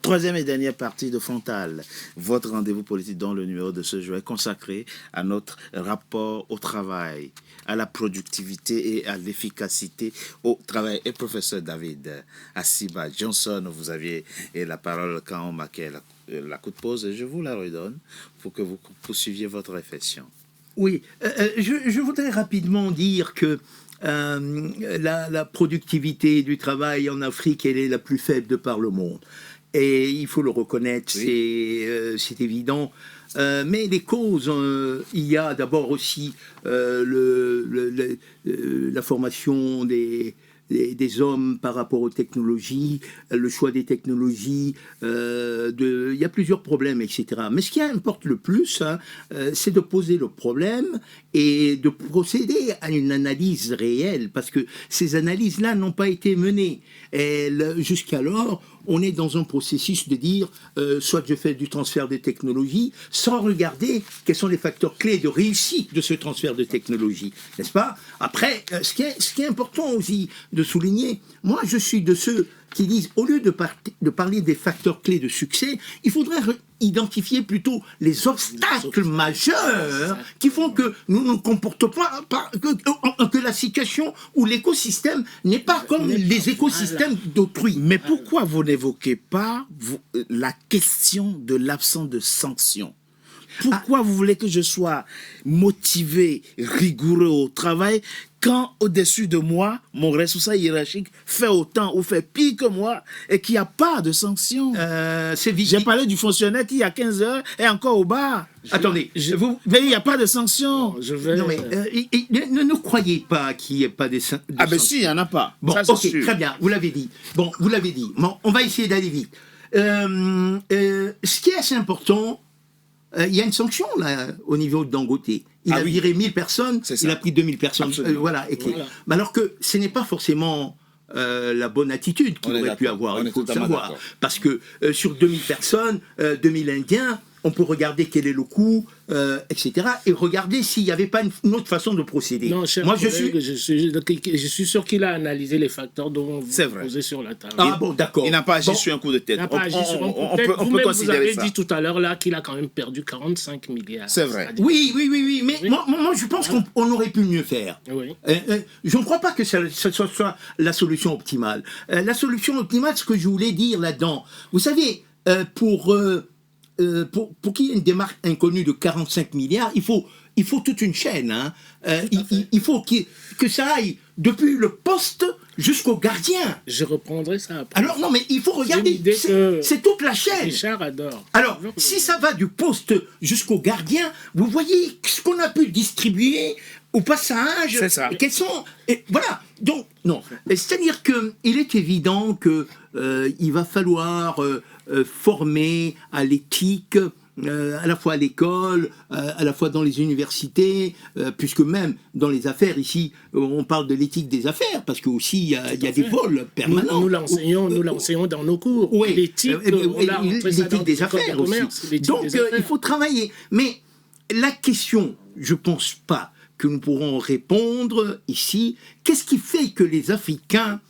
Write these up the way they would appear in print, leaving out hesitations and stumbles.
troisième et dernière partie de Frontal, votre rendez-vous politique dont le numéro de ce jour est consacré à notre rapport au travail, à la productivité et à l'efficacité au travail. Et professeur David Asiba Johnson, vous aviez la parole quand on marquait la coup de pause, et je vous la redonne pour que vous poursuiviez votre réflexion. Oui, je voudrais rapidement dire que la productivité du travail en Afrique, elle est la plus faible de par le monde. Et il faut le reconnaître, oui. C'est évident. Mais les causes, il y a d'abord aussi la formation des hommes par rapport aux technologies, le choix des technologies, il y a plusieurs problèmes, etc. Mais ce qui importe le plus, c'est de poser le problème et de procéder à une analyse réelle, parce que ces analyses-là n'ont pas été menées. Jusqu'alors, on est dans un processus de dire, soit je fais du transfert de technologies, sans regarder quels sont les facteurs clés de réussite de ce transfert de technologie, n'est-ce pas? Après, ce qui est important aussi de souligner, moi je suis de ceux qui disent, au lieu de parler des facteurs clés de succès, il faudrait identifier plutôt les obstacles majeurs qui font que nous ne nous comportons pas, que la situation ou l'écosystème n'est pas comme les écosystèmes d'autrui. Mais pourquoi vous n'évoquez pas la question de l'absence de sanctions? Pourquoi vous voulez que je sois motivé, rigoureux au travail, quand au-dessus de moi, mon responsable hiérarchique fait autant ou fait pire que moi et qu'il n'y a pas de sanctions? J'ai parlé du fonctionnaire qui, à 15 heures, est encore au bar. Attendez, mais il n'y a pas de sanctions. Non, mais ne croyez pas qu'il n'y ait pas de sanctions. Ah ben si, il n'y en a pas. Bon, ça, ok, sûr. Très bien, vous l'avez dit. Bon, vous l'avez dit. Bon, on va essayer d'aller vite. Ce qui est assez important, il y a une sanction là, au niveau de Dangote. Il a viré 1000 personnes, il a pris 2000 personnes. Voilà. Mais alors que ce n'est pas forcément la bonne attitude qu'il aurait pu avoir, il faut le savoir. Parce que sur 2000 personnes, 2000 Indiens, on peut regarder quel est le coût, etc. Et regarder s'il n'y avait pas une autre façon de procéder. Non, cher collègue, je suis sûr qu'il a analysé les facteurs dont vous posez sur la table. Ah bon, d'accord. Il n'a pas agi sur un coup de tête. Il n'a pas agi sur un coup de tête. Vous avez dit tout à l'heure là qu'il a quand même perdu 45 milliards. C'est vrai. Oui. Mais oui. Moi, je pense qu'on aurait pu mieux faire. Oui. Je ne crois pas que ce soit la solution optimale. La solution optimale, ce que je voulais dire là-dedans, vous savez, pour qu'il y ait une démarche inconnue de 45 milliards, il faut toute une chaîne. Hein. Il faut que ça aille depuis le poste jusqu'au gardien. Je reprendrai ça après. Alors non, mais il faut regarder, c'est toute la chaîne. Richard adore. Alors, si ça va du poste jusqu'au gardien, vous voyez ce qu'on a pu distribuer au passage. C'est ça. Quels sont... Et voilà. Donc, non. C'est-à-dire qu'il est évident qu'il va falloir former à l'éthique, à la fois à l'école, à la fois dans les universités, puisque même dans les affaires, ici, on parle de l'éthique des affaires, parce que aussi il y a des vols permanents. Nous l'enseignons dans nos cours. Oui, l'éthique des affaires aussi. Donc, il faut travailler. Mais la question, je ne pense pas que nous pourrons répondre ici, qu'est-ce qui fait que les Africains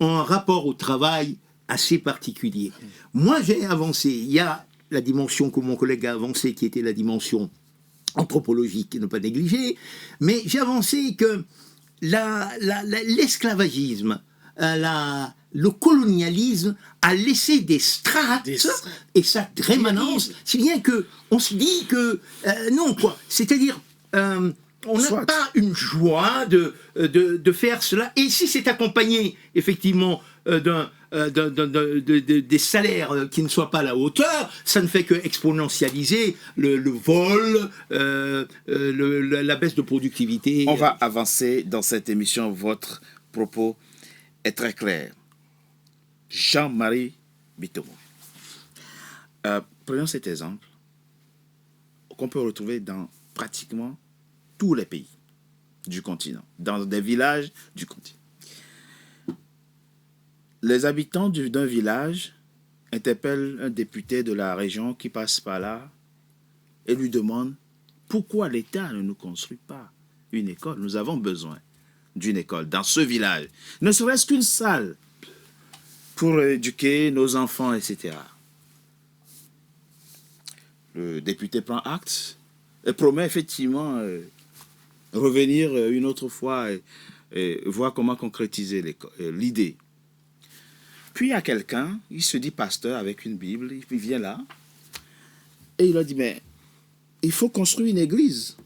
ont un rapport au travail assez particulier? Moi, j'ai avancé. Il y a la dimension que mon collègue a avancée, qui était la dimension anthropologique, ne pas négliger, mais j'ai avancé que l'esclavagisme, le colonialisme a laissé des strates et sa rémanence, si bien qu'on se dit que non, quoi. C'est-à-dire, on n'a pas une joie de faire cela. Et si c'est accompagné, effectivement, des salaires qui ne soient pas à la hauteur, ça ne fait que exponentialiser le vol, la baisse de productivité. On va avancer dans cette émission. Votre propos est très clair. Jean-Marie Bitomo. Prenons cet exemple qu'on peut retrouver dans pratiquement tous les pays du continent, dans des villages du continent. Les habitants d'un village interpellent un député de la région qui passe par là et lui demandent pourquoi l'État ne nous construit pas une école. Nous avons besoin d'une école dans ce village. Ne serait-ce qu'une salle pour éduquer nos enfants, etc. Le député prend acte et promet effectivement revenir une autre fois et voir comment concrétiser l'idée. Puis il y a quelqu'un, il se dit pasteur avec une Bible, il vient là et il a dit, mais il faut construire une église.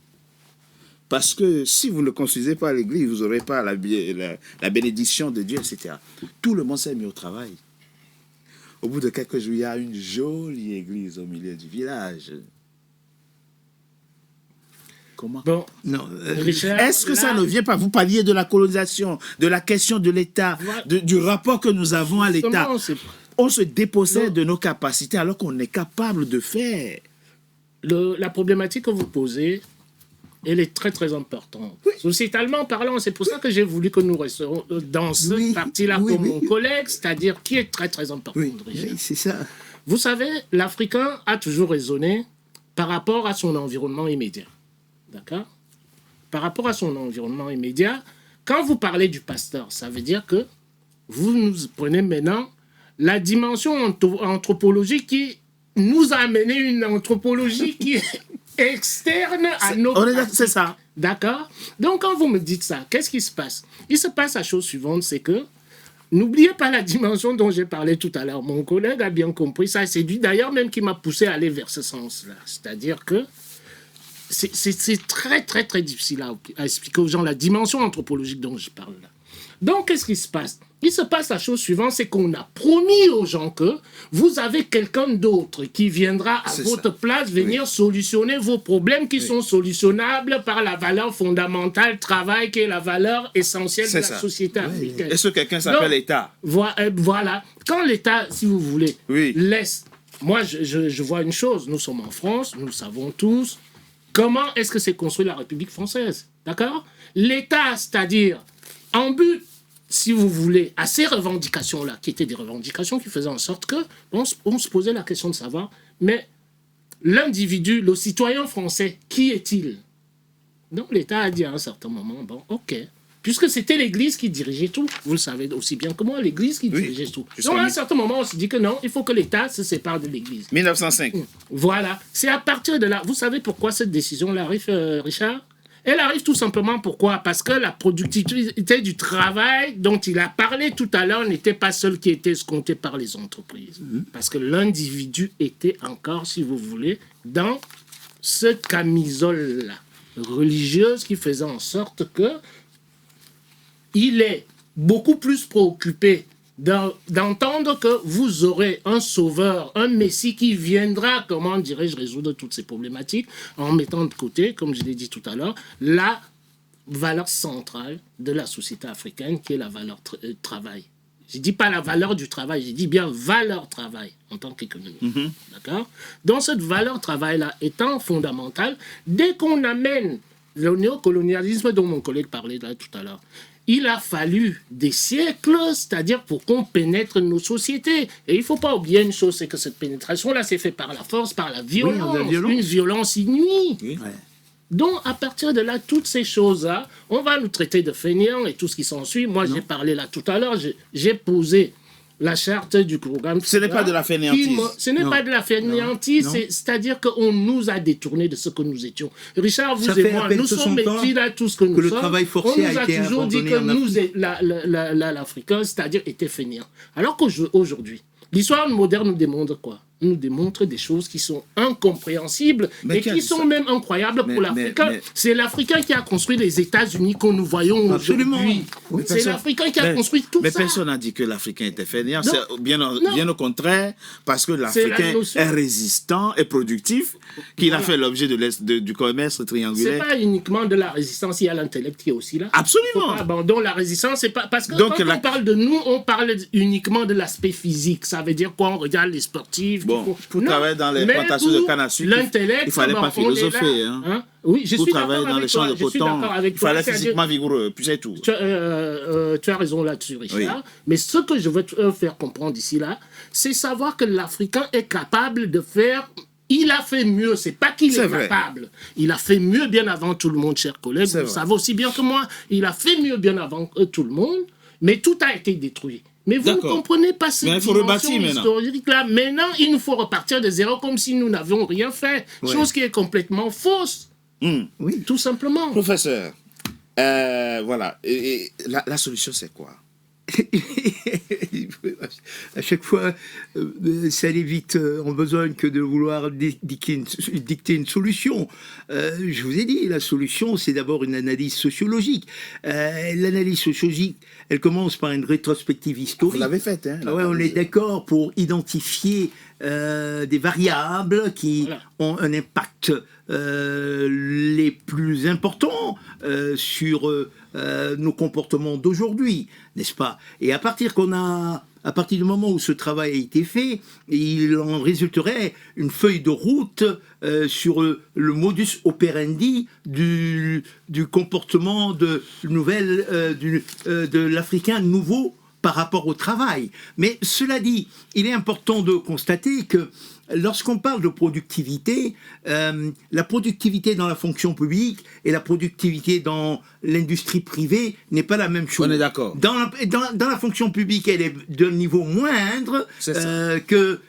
Parce que si vous ne construisez pas l'église, vous n'aurez pas la bénédiction de Dieu, etc. Tout le monde s'est mis au travail. Au bout de quelques jours, il y a une jolie église au milieu du village. Comment? Bon, non, Richard, est-ce que ça ne vient pas vous parliez de la colonisation, de la question de l'État, du rapport que nous avons à l'État? On se dépossède de nos capacités alors qu'on est capable de faire. La problématique que vous posez, elle est très très importante. Oui. Sociétalement parlant, c'est pour ça que j'ai voulu que nous restions dans cette partie-là comme mon collègue, c'est-à-dire qui est très très important. Oui, c'est ça. Vous savez, l'Africain a toujours raisonné par rapport à son environnement immédiat. D'accord? Par rapport à son environnement immédiat, quand vous parlez du pasteur, ça veut dire que vous nous prenez maintenant la dimension anthropologique qui nous a amené une anthropologie qui est externe à nos... C'est ça. D'accord? Donc, quand vous me dites ça, qu'est-ce qui se passe? Il se passe la chose suivante, c'est que n'oubliez pas la dimension dont j'ai parlé tout à l'heure. Mon collègue a bien compris ça. C'est lui d'ailleurs même qui m'a poussé à aller vers ce sens-là. C'est-à-dire que c'est très, très, très difficile à expliquer aux gens la dimension anthropologique dont je parle là. Donc, qu'est-ce qui se passe? Il se passe la chose suivante, c'est qu'on a promis aux gens que vous avez quelqu'un d'autre qui viendra à votre place venir solutionner vos problèmes qui sont solutionnables par la valeur fondamentale travail qui est la valeur essentielle de la société africaine. Et ce quelqu'un s'appelle l'État. Voilà. Quand l'État, si vous voulez, laisse... Moi, je vois une chose. Nous sommes en France, nous le savons tous. Comment est-ce que s'est construite la République française? D'accord? L'État, c'est-à-dire en but, si vous voulez, à ces revendications-là, qui étaient des revendications qui faisaient en sorte que on se posait la question de savoir, mais l'individu, le citoyen français, qui est-il? Donc l'État a dit à un certain moment, bon, ok, puisque c'était l'Église qui dirigeait tout, vous le savez aussi bien que moi, l'Église qui dirigeait tout. Donc à un certain moment, on se dit que non, il faut que l'État se sépare de l'Église. 1905. Voilà, c'est à partir de là, vous savez pourquoi cette décision-là arrive, Richard? Elle arrive tout simplement pourquoi? Parce que la productivité du travail dont il a parlé tout à l'heure n'était pas celle qui était escomptée par les entreprises. Parce que l'individu était encore, si vous voulez, dans ce camisole-là religieuse qui faisait en sorte que il est beaucoup plus préoccupé d'entendre que vous aurez un sauveur, un messie qui viendra, comment dirais-je, résoudre toutes ces problématiques en mettant de côté, comme je l'ai dit tout à l'heure, la valeur centrale de la société africaine qui est la valeur travail. Je ne dis pas la valeur du travail, je dis bien valeur travail en tant qu'économie. D'accord? Donc cette valeur travail-là étant fondamentale, dès qu'on amène le néocolonialisme dont mon collègue parlait là tout à l'heure, il a fallu des siècles, c'est-à-dire pour qu'on pénètre nos sociétés. Et il ne faut pas oublier une chose, c'est que cette pénétration-là s'est faite par la force, par la violence, une violence inouïe. Oui. Ouais. Donc, à partir de là, toutes ces choses-là, on va nous traiter de fainéants et tout ce qui s'ensuit. Moi, j'ai parlé là tout à l'heure, j'ai posé la charte du programme. Ce n'est pas de la fainéantise. Ce n'est pas de la fainéantise, c'est-à-dire qu'on nous a détournés de ce que nous étions. Richard, vous et moi, nous sommes métis là, tout ce que nous sommes. Le travail forcé on nous a toujours dit que nous, l'Africain, c'est-à-dire, était fainéant. Alors qu'aujourd'hui, l'histoire moderne nous démontre quoi? Nous démontre des choses qui sont incompréhensibles et qui sont même incroyables pour l'Africain. C'est l'Africain qui a construit les États-Unis que nous voyons aujourd'hui. C'est l'Africain qui a construit tout ça. Mais personne n'a dit que l'Africain était fainéant. Bien au contraire, parce que l'Africain est résistant et productif, qu'il a fait l'objet du commerce triangulaire. C'est pas uniquement de la résistance, il y a l'intellect qui est aussi là. Absolument. Donc la résistance, c'est pas... Parce que quand on parle de nous, on parle uniquement de l'aspect physique. Ça veut dire quoi? On regarde les sportifs. Bon, pour travailler dans les plantations de canne à sucre, il ne fallait pas philosopher. Oui, je suis travailler dans les champs de coton, il fallait physiquement vigoureux, puis c'est tout. Tu as raison là-dessus, Richard. Oui. Mais ce que je veux te faire comprendre ici, là, c'est savoir que l'Africain est capable de faire... Il a fait mieux, c'est pas qu'il est capable. Il a fait mieux bien avant tout le monde, chers collègues. Vous savez aussi bien que moi, il a fait mieux bien avant tout le monde, mais tout a été détruit. Mais vous ne D'accord. comprenez pas cette Mais il faut dimension rebâtir maintenant. historique-là. Maintenant, il nous faut repartir de zéro comme si nous n'avions rien fait. Ouais. Chose qui est complètement fausse, Oui. tout simplement. Professeur, voilà. Et la solution, c'est quoi? À chaque fois, ça allait vite en besogne que de vouloir dicter une solution. Je vous ai dit, la solution, c'est d'abord une analyse sociologique. L'analyse sociologique, elle commence par une rétrospective Vous historique. l'avez faite, hein? Ouais, on est d'accord pour identifier des variables qui Voilà. ont un impact les plus importants sur nos comportements d'aujourd'hui, n'est-ce pas? Et à partir du moment où ce travail a été fait, il en résulterait une feuille de route sur le modus operandi du comportement de l'Africain nouveau par rapport au travail. Mais cela dit, il est important de constater que lorsqu'on parle de productivité, la productivité dans la fonction publique et la productivité dans l'industrie privée n'est pas la même chose. On est d'accord. Dans la fonction publique, elle est d'un niveau moindre C'est ça. que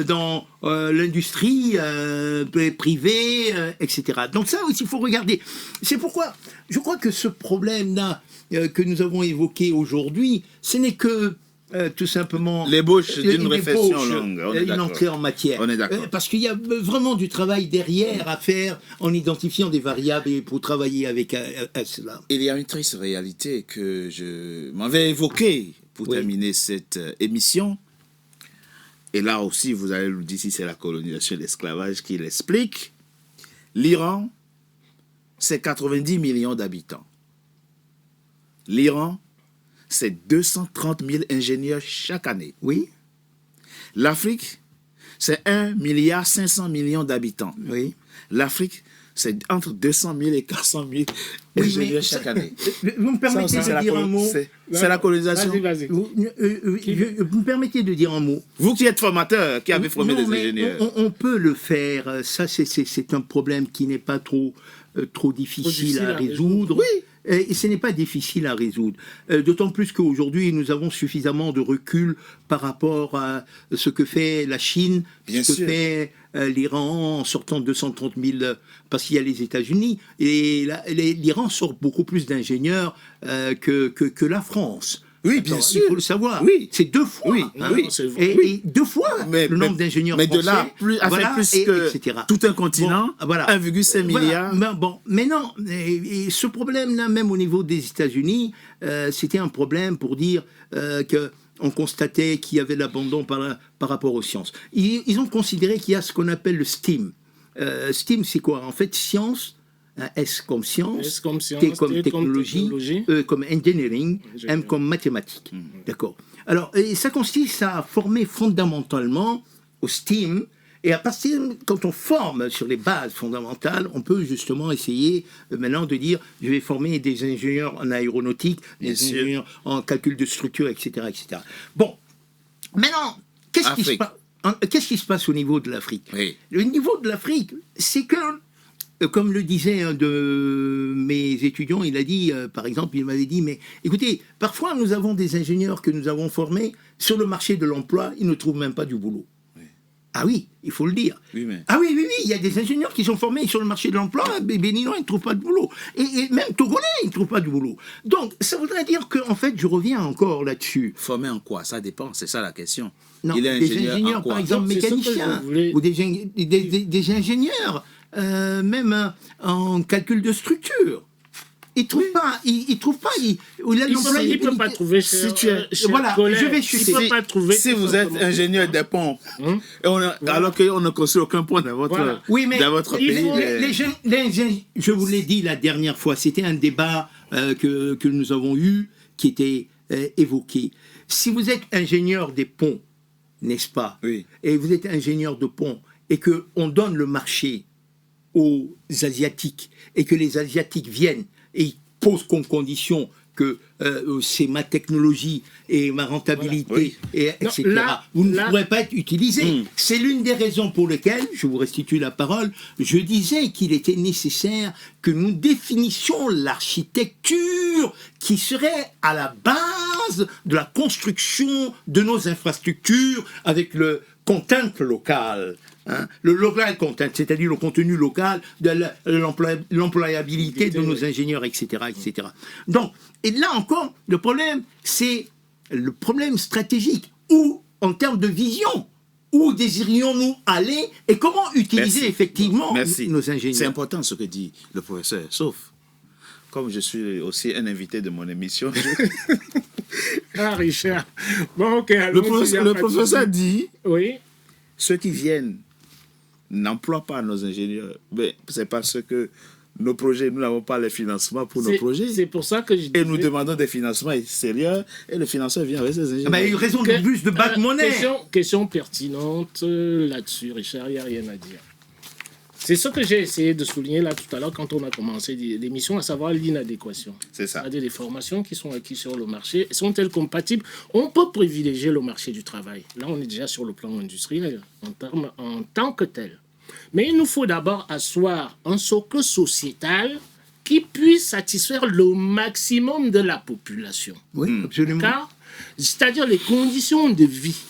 dans l'industrie privée, etc. Donc ça aussi, il faut regarder. C'est pourquoi je crois que ce problème-là que nous avons évoqué aujourd'hui, ce n'est que tout simplement L'ébauche d'une une réflexion ébauche, longue. On est une d'accord. entrée en matière. On est d'accord. Parce qu'il y a vraiment du travail derrière à faire en identifiant des variables et pour travailler avec cela. Il y a une triste réalité que je m'avais évoquée pour Oui. terminer cette émission. Et là aussi, vous allez nous dire si c'est la colonisation et l'esclavage qui l'explique. L'Iran, c'est 90 millions d'habitants. L'Iran, c'est 230 000 ingénieurs chaque année. Oui, L'Afrique, c'est 1,5 milliard d'habitants. oui. L'Afrique, c'est entre 200 000 et 400 000 Oui, mais ingénieurs chaque année. Vous me permettez Ça, de dire un mot. c'est la colonisation. Vas-y. Vous me permettez de dire un mot. Vous qui êtes formateur, qui avez formé Non, des mais ingénieurs. on peut le faire. Ça, c'est un problème qui n'est pas trop difficile à résoudre. Oui. Et ce n'est pas difficile à résoudre. D'autant plus qu'aujourd'hui, nous avons suffisamment de recul par rapport à ce que fait la Chine, Bien ce que sûr. fait l'Iran en sortant de 230 000, parce qu'il y a les États-Unis. Et l'Iran sort beaucoup plus d'ingénieurs que la France. Oui, bien Attends, sûr. Il faut le savoir. Oui. C'est 2 fois. Oui, hein. oui. Et 2 fois Mais- le nombre mais- d'ingénieurs Mais français. de là, a voilà, fait plus et que etc. tout un continent, Bon, voilà. 1,5 milliard. Voilà. Mais non, et ce problème-là, même au niveau des États-Unis, c'était un problème pour dire qu'on constatait qu'il y avait l'abandon par rapport aux sciences. Ils ont considéré qu'il y a ce qu'on appelle le STEAM. STEAM, c'est quoi? En fait, science, S comme science, S comme science, T comme T comme technologie, technologie. E comme engineering, M comme mathématiques. D'accord. Alors, et ça consiste à former fondamentalement au STEAM. Et à partir, quand on forme sur les bases fondamentales, on peut justement essayer maintenant de dire, je vais former des ingénieurs en aéronautique, des Bien sûr. ingénieurs en calcul de structure, etc., etc. Bon, maintenant, qu'est-ce qui se passe au niveau de l'Afrique? Oui. Le niveau de l'Afrique, c'est que, comme le disait un de mes étudiants, il a dit, par exemple, il m'avait dit, mais écoutez, parfois nous avons des ingénieurs que nous avons formés sur le marché de l'emploi, ils ne trouvent même pas du boulot. Ah oui, il faut le dire. Oui, mais- Ah oui, il y a des ingénieurs qui sont formés sur le marché de l'emploi, béninois, ils ne trouvent pas de boulot. Et même togolais, ils ne trouvent pas de boulot. Donc, ça voudrait dire que, en fait, je reviens encore là-dessus. Formé en quoi? Ça dépend, c'est ça la question. Non, Il est des ingénieur en ingénieurs, quoi? par exemple, Donc, c'est ce que mécaniciens, je voulais- ou des ingénieurs, même en calcul de structure. Ils trouvent pas, ils trouvent pas, il a Il ne peut pas trouver chez Voilà, collègue. je vais Il chuter. ne peut pas trouver. Si tout vous êtes simplement. ingénieur des ponts, et alors qu'on ne construit aucun pont dans votre, Voilà. Oui, mais dans votre il pays, faut- mais- je vous l'ai dit la dernière fois, c'était un débat que nous avons eu, qui était évoqué. Si vous êtes ingénieur des ponts, n'est-ce pas? Oui. Et vous êtes ingénieur de ponts, et qu'on donne le marché aux Asiatiques, et que les Asiatiques viennent et ils posent comme condition que c'est ma technologie et ma rentabilité, Voilà, oui. etc. Là, vous ne pourrez pas être utilisé. C'est l'une des raisons pour lesquelles, je vous restitue la parole, je disais qu'il était nécessaire que nous définissions l'architecture qui serait à la base de la construction de nos infrastructures avec le content local. Hein, le local content, c'est-à-dire le contenu local de l'employabilité de nos ingénieurs, etc., etc. Donc, et là encore, le problème, c'est le problème stratégique. Où, en termes de vision, où désirions-nous aller et comment utiliser effectivement nos ingénieurs? C'est important ce que dit le professeur, sauf, comme je suis aussi un invité de mon émission, Ah, Richard. Bon, ok. le professeur dit, Oui. ceux qui viennent n'emploient pas nos ingénieurs. Mais c'est parce que nos projets, nous n'avons pas les financements pour nos projets. C'est pour ça que je disais... Et nous demandons des financements extérieurs et le financeur vient avec ses ingénieurs. Ah ben, une raison de plus de battre monnaie. Question pertinente là-dessus, Richard, il n'y a rien à dire. C'est ce que j'ai essayé de souligner là tout à l'heure quand on a commencé l'émission, à savoir l'inadéquation. C'est ça. C'est-à-dire les formations qui sont acquises sur le marché, sont-elles compatibles? On peut privilégier le marché du travail. Là, on est déjà sur le plan industriel en tant que tel. Mais il nous faut d'abord asseoir un socle sociétal qui puisse satisfaire le maximum de la population. Oui, absolument. Car, c'est-à-dire les conditions de vie.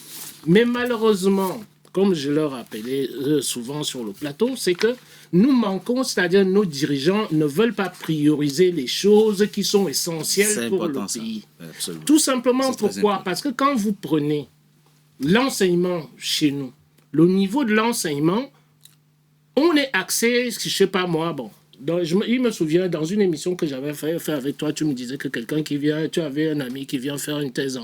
Mais malheureusement, comme je le rappelais souvent sur le plateau, c'est que nous manquons, c'est-à-dire nos dirigeants ne veulent pas prioriser les choses qui sont essentielles pour le pays. Absolument. Tout simplement pourquoi? Parce que quand vous prenez l'enseignement chez nous, le niveau de l'enseignement, on est axé, je sais pas moi, bon. Il me souvient, dans une émission que j'avais fait avec toi, tu me disais que quelqu'un qui vient, tu avais un ami qui vient faire une thèse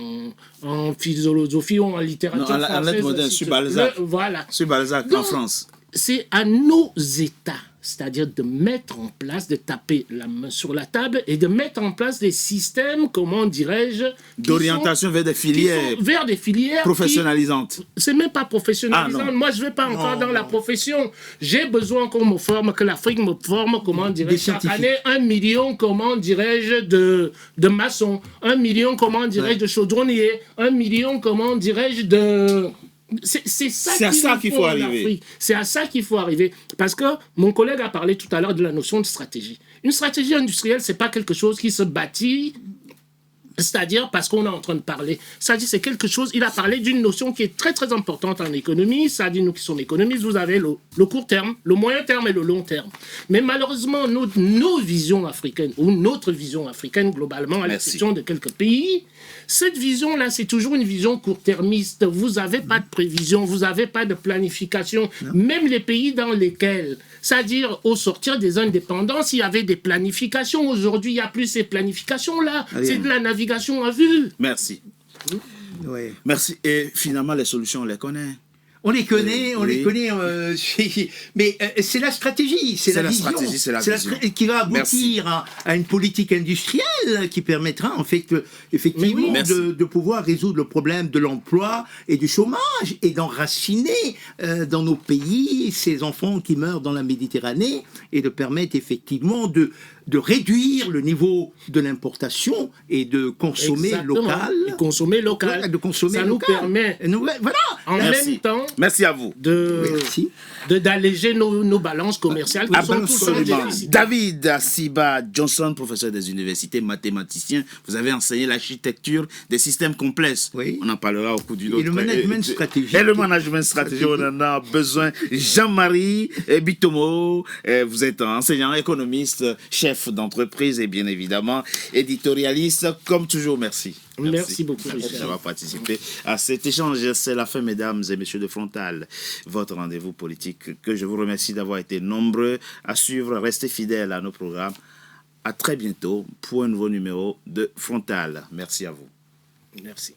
en philosophie ou en littérature française. En lettres modernes, sur Balzac. Voilà. Sur Balzac, en France. C'est à nos États, c'est-à-dire de mettre en place, de taper la main sur la table et de mettre en place des systèmes, comment dirais-je, d'orientation vers des filières. Vers des filières professionnalisantes. C'est même pas professionnalisant. Moi, je ne vais pas encore dans la profession. J'ai besoin qu'on me forme, que l'Afrique me forme, comment dirais-je, chaque année, 1 million, comment dirais-je, de maçons, 1 million, comment dirais-je, de chaudronniers, 1 million, comment dirais-je, de... C'est à ça qu'il faut arriver. C'est à ça qu'il faut arriver. Parce que mon collègue a parlé tout à l'heure de la notion de stratégie. Une stratégie industrielle, c'est pas quelque chose qui se bâtit, c'est-à-dire parce qu'on est en train de parler. C'est-à-dire c'est quelque chose, il a parlé d'une notion qui est très très importante en économie. C'est-à-dire nous qui sommes économistes, vous avez le court terme, le moyen terme et le long terme. Mais malheureusement, nos visions africaines, ou notre vision africaine globalement, à l'exception de quelques pays, cette vision-là, c'est toujours une vision court-termiste. Vous n'avez pas de prévision, vous n'avez pas de planification. Non. Même les pays dans lesquels, c'est-à-dire au sortir des indépendances, il y avait des planifications. Aujourd'hui, il n'y a plus ces planifications-là. C'est de la navigation à vue. Merci. Ouais. Merci. Et finalement, les solutions, on les connaît. On les connaît, les connaît, mais c'est la stratégie, c'est la vision, c'est la vision qui va aboutir à une politique industrielle qui permettra en fait effectivement de pouvoir résoudre le problème de l'emploi et du chômage et d'enraciner dans nos pays ces enfants qui meurent dans la Méditerranée et de permettre effectivement de réduire le niveau de l'importation et de consommer local. Et consommer local. Ouais, de consommer ça local. Nous permet, voilà. En même temps, merci à vous. D'alléger nos balances commerciales qui sont absolument. David Asiba Johnson, professeur des universités, mathématicien, vous avez enseigné l'architecture des systèmes complexes. Oui. On en parlera au cours du autre. Et le management stratégique. Et le management stratégique, on en a besoin. Jean-Marie Bitomo, vous êtes enseignant, économiste, chef d'entreprise et bien évidemment éditorialiste. Comme toujours, merci. Merci beaucoup, Richard. D'avoir participé à cet échange. C'est la fin, mesdames et messieurs de Frontal, votre rendez-vous politique, que je vous remercie d'avoir été nombreux à suivre. Restez fidèles à nos programmes. À très bientôt pour un nouveau numéro de Frontal. Merci à vous. Merci.